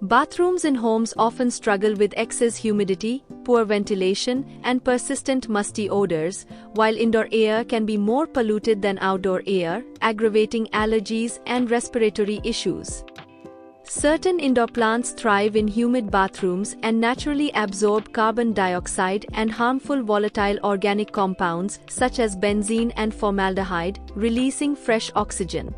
Bathrooms in homes often struggle with excess humidity, poor ventilation, and persistent musty odors, while indoor air can be more polluted than outdoor air, aggravating allergies and respiratory issues. Certain indoor plants thrive in humid bathrooms and naturally absorb carbon dioxide and harmful volatile organic compounds such as benzene and formaldehyde, releasing fresh oxygen.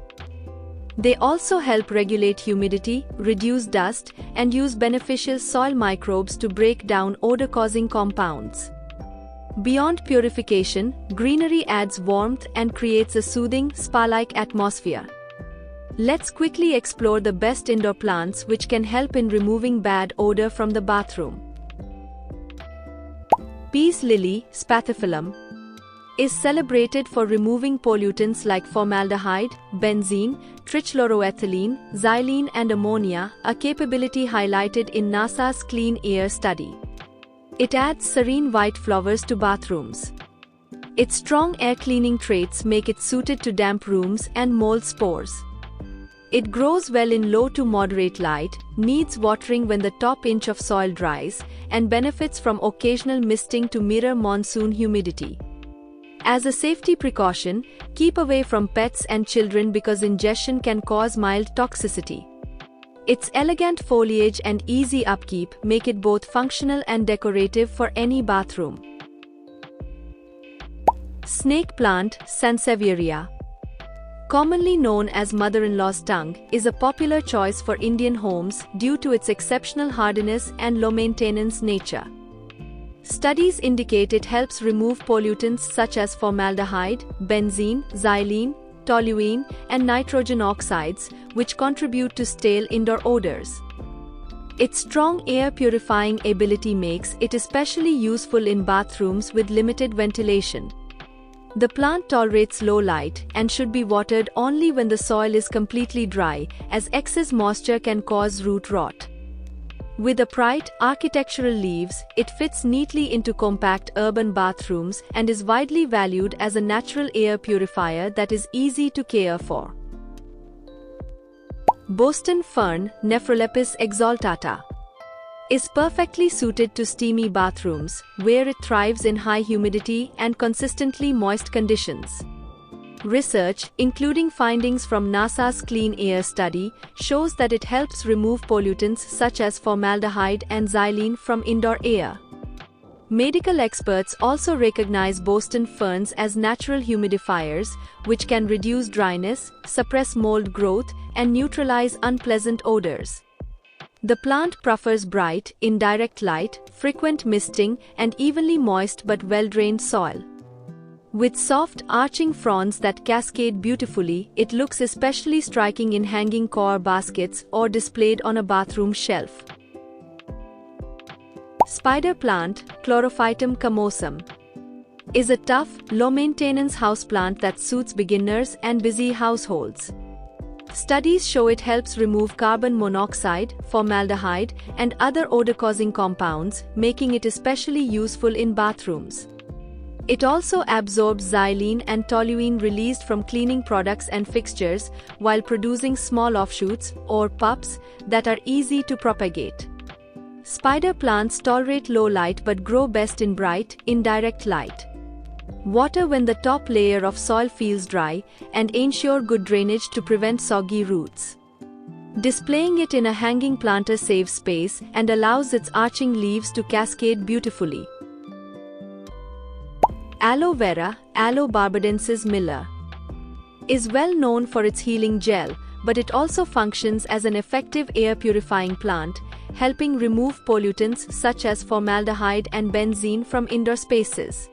They also help regulate humidity, reduce dust, and use beneficial soil microbes to break down odor-causing compounds. Beyond purification, greenery adds warmth and creates a soothing, spa-like atmosphere. Let's quickly explore the best indoor plants which can help in removing bad odor from the bathroom. Peace lily, Spathiphyllum, is celebrated for removing pollutants like formaldehyde, benzene, trichloroethylene, xylene and ammonia, a capability highlighted in NASA's Clean Air study. It adds serene white flowers to bathrooms. Its strong air-cleaning traits make it suited to damp rooms and mold spores. It grows well in low to moderate light, needs watering when the top inch of soil dries, and benefits from occasional misting to mirror monsoon humidity. As a safety precaution, keep away from pets and children because ingestion can cause mild toxicity. Its elegant foliage and easy upkeep make it both functional and decorative for any bathroom. Snake plant, Sansevieria, commonly known as mother-in-law's tongue, is a popular choice for Indian homes due to its exceptional hardiness and low-maintenance nature. Studies indicate it helps remove pollutants such as formaldehyde, benzene, xylene, toluene, and nitrogen oxides, which contribute to stale indoor odors. Its strong air-purifying ability makes it especially useful in bathrooms with limited ventilation. The plant tolerates low light and should be watered only when the soil is completely dry, as excess moisture can cause root rot. With upright, architectural leaves, it fits neatly into compact urban bathrooms and is widely valued as a natural air purifier that is easy to care for. Boston fern, Nephrolepis exaltata, is perfectly suited to steamy bathrooms, where it thrives in high humidity and consistently moist conditions. Research, including findings from NASA's Clean Air study, shows that it helps remove pollutants such as formaldehyde and xylene from indoor air. Medical experts also recognize Boston ferns as natural humidifiers, which can reduce dryness, suppress mold growth, and neutralize unpleasant odors. The plant prefers bright, indirect light, frequent misting, and evenly moist but well-drained soil. With soft, arching fronds that cascade beautifully, it looks especially striking in hanging core baskets or displayed on a bathroom shelf. Spider plant, Chlorophytum camosum, is a tough, low-maintenance houseplant that suits beginners and busy households. Studies show it helps remove carbon monoxide, formaldehyde, and other odor-causing compounds, making it especially useful in bathrooms. It also absorbs xylene and toluene released from cleaning products and fixtures, while producing small offshoots, or pups, that are easy to propagate. Spider plants tolerate low light but grow best in bright, indirect light. Water when the top layer of soil feels dry, and ensure good drainage to prevent soggy roots. Displaying it in a hanging planter saves space and allows its arching leaves to cascade beautifully. Aloe vera, Aloe barbadensis Miller, is well known for its healing gel, but it also functions as an effective air-purifying plant, helping remove pollutants such as formaldehyde and benzene from indoor spaces.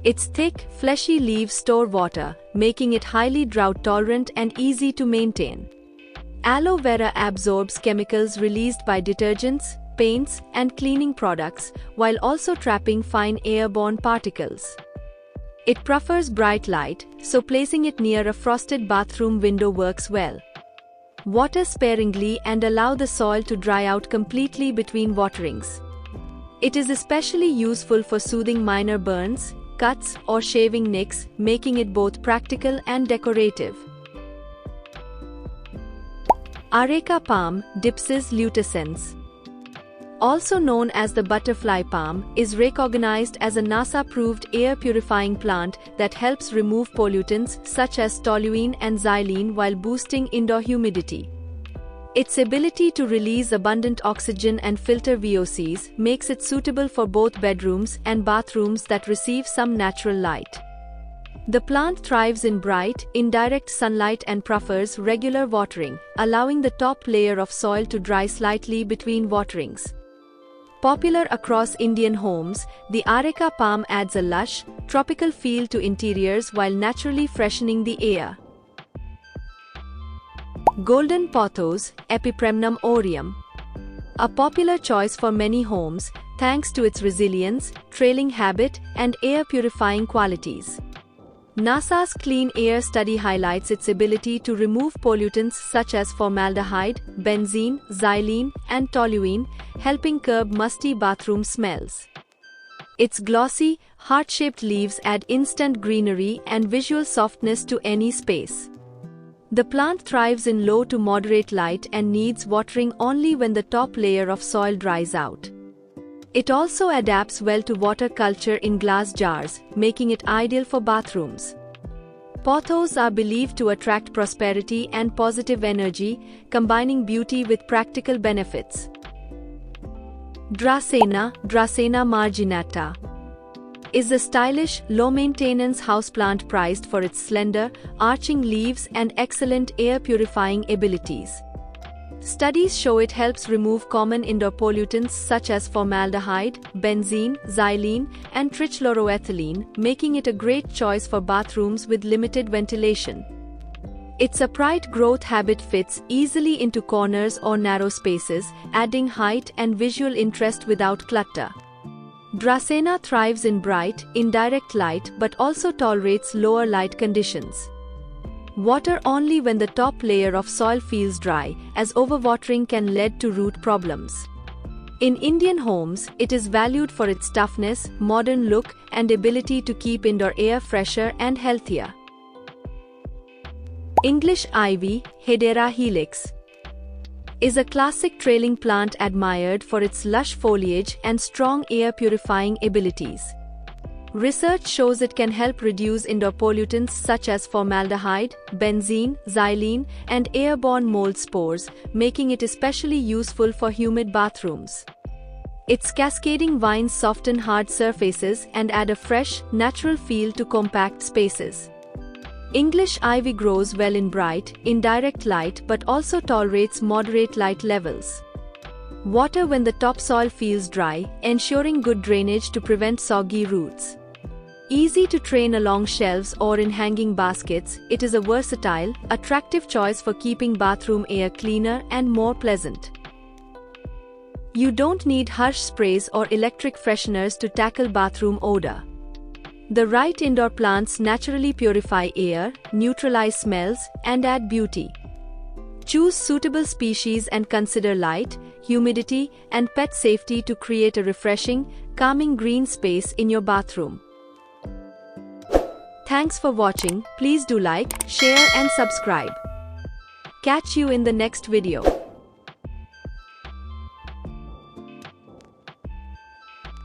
Its thick, fleshy leaves store water, making it highly drought-tolerant and easy to maintain. Aloe vera absorbs chemicals released by detergents, paints, and cleaning products, while also trapping fine airborne particles. It prefers bright light, so placing it near a frosted bathroom window works well. Water sparingly and allow the soil to dry out completely between waterings. It is especially useful for soothing minor burns, cuts, or shaving nicks, making it both practical and decorative. Areca palm, Dipsis luteensens. Also known as the butterfly palm, is recognized as a NASA-approved air-purifying plant that helps remove pollutants such as toluene and xylene while boosting indoor humidity. Its ability to release abundant oxygen and filter VOCs makes it suitable for both bedrooms and bathrooms that receive some natural light. The plant thrives in bright, indirect sunlight and prefers regular watering, allowing the top layer of soil to dry slightly between waterings. Popular across Indian homes, the Areca palm adds a lush, tropical feel to interiors while naturally freshening the air. Golden pothos, Epipremnum aureum. A popular choice for many homes, thanks to its resilience, trailing habit, and air-purifying qualities. NASA's Clean Air study highlights its ability to remove pollutants such as formaldehyde, benzene, xylene, and toluene, helping curb musty bathroom smells. Its glossy, heart-shaped leaves add instant greenery and visual softness to any space. The plant thrives in low to moderate light and needs watering only when the top layer of soil dries out. It also adapts well to water culture in glass jars, making it ideal for bathrooms. Pothos are believed to attract prosperity and positive energy, combining beauty with practical benefits. Dracena, Dracena marginata, is a stylish, low-maintenance houseplant prized for its slender, arching leaves and excellent air-purifying abilities. Studies show it helps remove common indoor pollutants such as formaldehyde, benzene, xylene, and trichloroethylene, making it a great choice for bathrooms with limited ventilation. Its upright growth habit fits easily into corners or narrow spaces, adding height and visual interest without clutter. Dracena thrives in bright, indirect light but also tolerates lower light conditions. Water only when the top layer of soil feels dry, as overwatering can lead to root problems. In Indian homes, it is valued for its toughness, modern look, and ability to keep indoor air fresher and healthier. English ivy, Hedera helix, is a classic trailing plant admired for its lush foliage and strong air-purifying abilities. Research shows it can help reduce indoor pollutants such as formaldehyde, benzene, xylene, and airborne mold spores, making it especially useful for humid bathrooms. Its cascading vines soften hard surfaces and add a fresh, natural feel to compact spaces. English ivy grows well in bright, indirect light but also tolerates moderate light levels. Water when the topsoil feels dry, ensuring good drainage to prevent soggy roots. Easy to train along shelves or in hanging baskets, it is a versatile, attractive choice for keeping bathroom air cleaner and more pleasant. You don't need harsh sprays or electric fresheners to tackle bathroom odor. The right indoor plants naturally purify air, neutralize smells, and add beauty. Choose suitable species and consider light, humidity, and pet safety to create a refreshing, calming green space in your bathroom. Thanks for watching. Please do like, share and subscribe. Catch you in the next video.